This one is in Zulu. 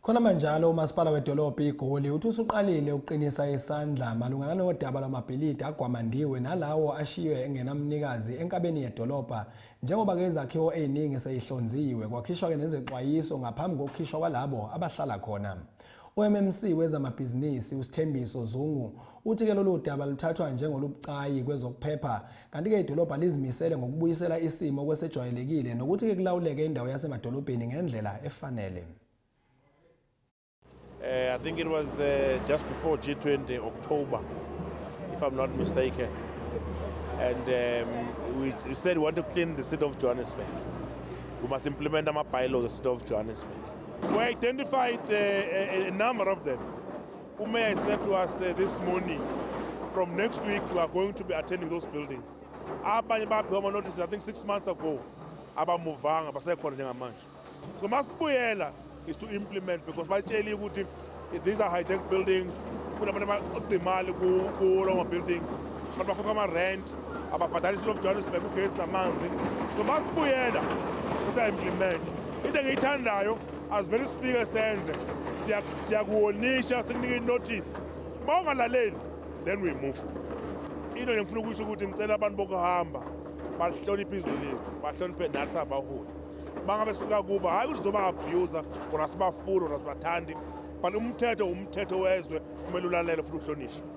Khona manjalo umasipala wedolobha iGoli uthi usuqalile ukuqinisa isandla malungana nodaba lwamabhilidi agwamandiwe nalawo ashiywe engenamnikazi enkabeni yedolobha njengoba ke izakhiwo eziningi seyihlonziwe kwakhishwa ke nezexwayiso ngaphambi kokukhishwa kwalabo abahlala khona. UMMC wezamabhizinisi uSithembiso Zungu uthi ke lolu daba luthathwa njengolubucayi kwezokuphepha kanti ke idolobha lizimisele ngokubuyisela isimo kwesejwayelekile nokuthi ke kulawuleke indawo yasemadolobheni ngendlela efanele. I think it was just before G20 October, if I'm not mistaken. And we said we want to clean the city of Johannesburg. We must implement our bylaws of the city of Johannesburg. We identified a number of them. Umayor said to us this morning, from next week we are going to be attending those buildings. Abanye baphiwa notice, I think 6 months ago, abamuvanga basekhona njengamanje. So masibuyela is to implement, because batsheli ukuthi these are hijacked buildings, kunabantu abaqimali kulo buildings, abantu bakhokha ama-rent, ababhadala isilo of Johannesburg ugesi namanzi. So masibuyela sisa-implement. Into engiyithandayo asivele sifike senze, siyakuwonisha, sikunike i-notice. Uma ungalaleli, then we move. Into engifuna ukusho ukuthi ngicela abantu bokuhamba bahloniphe izwe lethu, bahloniphe nathi sabaholi. Bangabe sifika kuba hayi ukuthi zoba abuse or asibafuni or asibathandi, but umthetho wezwe kumele ulalele futhi uhlonishwe.